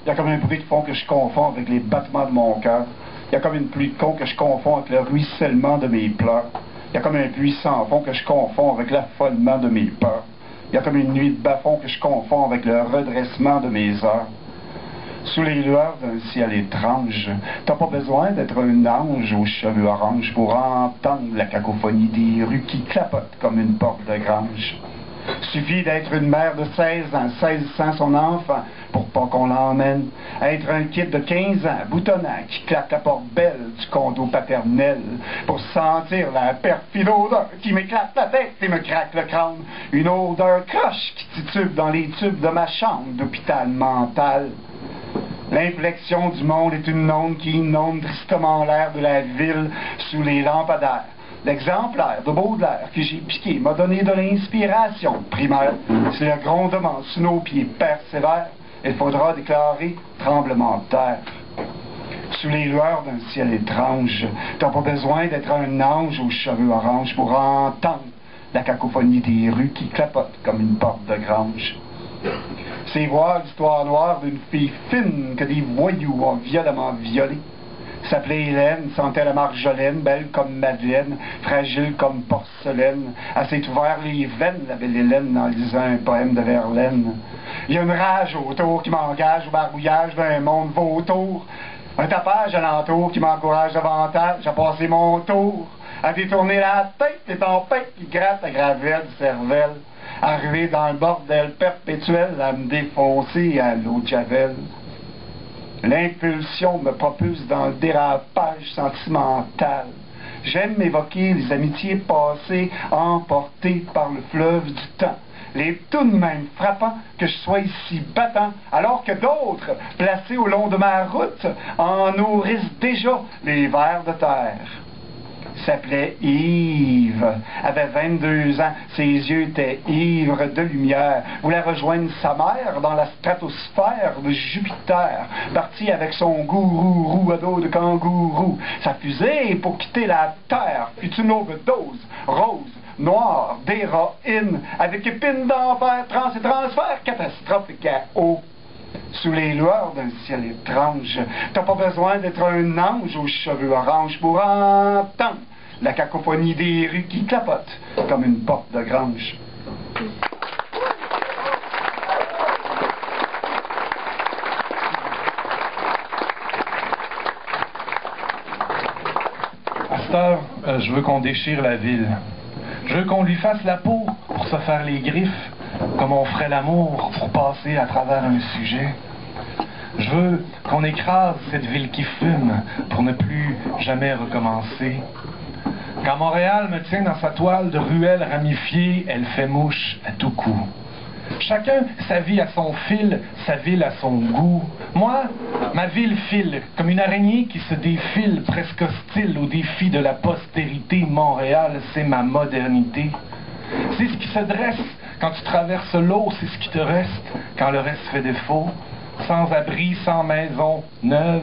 Il y a comme un bruit de fond que je confonds avec les battements de mon cœur. Il y a comme une pluie de con que je confonds avec le ruissellement de mes pleurs. Il y a comme un puits sans fond que je confonds avec l'affolement de mes peurs. Il y a comme une nuit de bas-fond que je confonds avec le redressement de mes heures. Sous les lueurs d'un ciel étrange, t'as pas besoin d'être un ange aux cheveux orange pour entendre la cacophonie des rues qui clapotent comme une porte de grange. Suffit d'être une mère de 16 ans, saisissant son enfant pour pas qu'on l'emmène. Être un kid de 15 ans, boutonnant, qui claque la porte belle du condo paternel pour sentir la perfide odeur qui m'éclate la tête et me craque le crâne. Une odeur croche qui titube dans les tubes de ma chambre d'hôpital mental. L'inflexion du monde est une onde qui inonde tristement l'air de la ville sous les lampadaires. L'exemplaire de Baudelaire que j'ai piqué m'a donné de l'inspiration primaire. Si le grondement sous nos pieds persévère, il faudra déclarer tremblement de terre. Sous les lueurs d'un ciel étrange, t'as pas besoin d'être un ange aux cheveux orange pour entendre la cacophonie des rues qui clapotent comme une porte de grange. C'est voir l'histoire noire d'une fille fine que des voyous ont violemment violée. S'appelait Hélène, sentait la marjolaine, belle comme Madeleine, fragile comme porcelaine. Elle s'est ouvert les veines, la belle Hélène, en lisant un poème de Verlaine. Il y a une rage autour qui m'engage au barbouillage d'un monde vautour. Un tapage alentour qui m'encourage davantage à passer mon tour, à détourner la tête des tempêtes qui grattent la gravelle du cervelle. Arrivé dans le bordel perpétuel à me défoncer à l'eau de Javel. L'impulsion me propulse dans le dérapage sentimental. J'aime évoquer les amitiés passées emportées par le fleuve du temps. Les tout de même frappants que je sois ici battant, alors que d'autres, placés au long de ma route, en nourrissent déjà les vers de terre. S'appelait Yves, avait 22 ans, ses yeux étaient ivres de lumière, voulait rejoindre sa mère dans la stratosphère de Jupiter, parti avec son gourou à dos de kangourou. Sa fusée pour quitter la Terre fut une overdose, rose, noire, d'héroïne, avec épines d'enfer, trans et transfert, catastrophe et chaos. Sous les lueurs d'un ciel étrange, t'as pas besoin d'être un ange aux cheveux orange pour entendre la cacophonie des rues qui clapotent comme une porte de grange. À cette heure, je veux qu'on déchire la ville. Je veux qu'on lui fasse la peau pour se faire les griffes, comme on ferait l'amour pour passer à travers un sujet. Je veux qu'on écrase cette ville qui fume pour ne plus jamais recommencer. Quand Montréal me tient dans sa toile de ruelles ramifiées, elle fait mouche à tout coup. Chacun sa vie à son fil, sa ville à son goût. Moi, ma ville file, comme une araignée qui se défile, presque hostile au défi de la postérité. Montréal, c'est ma modernité. C'est ce qui se dresse quand tu traverses l'eau, c'est ce qui te reste quand le reste fait défaut. Sans abri, sans maison neuve,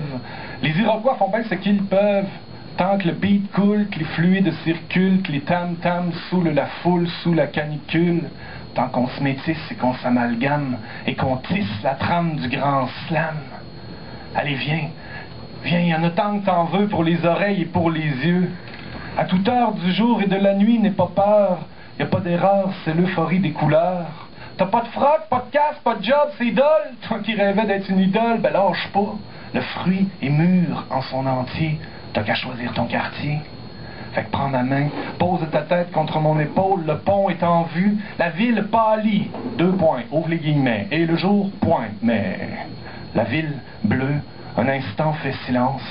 les Iroquois font bien ce qu'ils peuvent. Tant que le beat coule, que les fluides circulent, que les tam-tams saoulent la foule sous la canicule, tant qu'on se métisse et qu'on s'amalgame, et qu'on tisse la trame du grand slam. Allez, viens, viens, il y en a tant que t'en veux pour les oreilles et pour les yeux. À toute heure du jour et de la nuit, n'aie pas peur, y a pas d'erreur, c'est l'euphorie des couleurs. T'as pas de froc, pas de casse, pas de job, c'est idole. Toi qui rêvais d'être une idole, ben lâche pas. Le fruit est mûr en son entier. T'as qu'à choisir ton quartier. Fait que prends ma main, pose ta tête contre mon épaule, le pont est en vue, la ville pâlit, 2 points, ouvre les guillemets, et le jour, point, mais la ville bleue, un instant fait silence.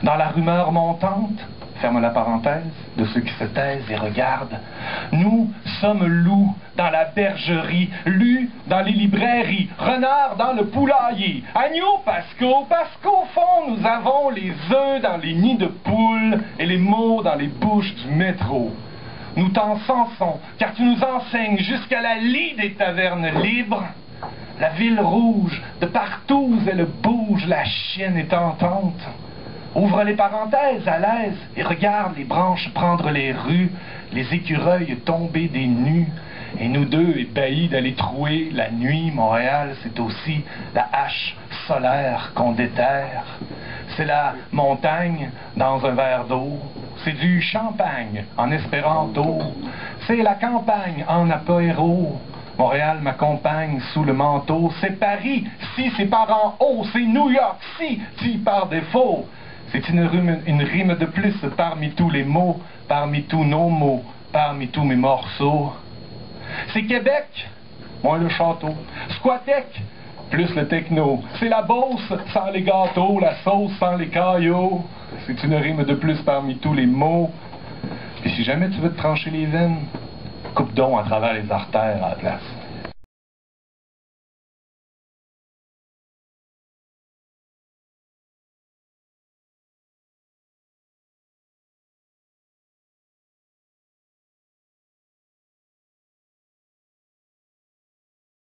Dans la rumeur montante, ferme la parenthèse, de ceux qui se taisent et regardent, nous sommes loups dans la bergerie, lus dans les librairies, renards dans le poulailler, agneaux parce qu'au fond nous avons les œufs dans les nids de poules et les mots dans les bouches du métro. Nous t'encensons, car tu nous enseignes jusqu'à la lie des tavernes libres. La ville rouge, de partout où elle bouge, la chienne est tentante. Ouvre les parenthèses à l'aise et regarde les branches prendre les rues, les écureuils tomber des nues. Et nous deux, ébahis d'aller trouer la nuit, Montréal, c'est aussi la hache solaire qu'on déterre. C'est la montagne dans un verre d'eau. C'est du champagne en espéranto. C'est la campagne en apéro. Montréal m'accompagne sous le manteau. C'est Paris, si c'est par en haut. C'est New York, si par défaut. C'est une rime de plus parmi tous les mots, parmi tous nos mots, parmi tous mes morceaux. C'est Québec, moins le château. Squatec, plus le techno. C'est la Beauce sans les gâteaux, la sauce sans les caillots. C'est une rime de plus parmi tous les mots. Et si jamais tu veux te trancher les veines, coupe donc à travers les artères à la place.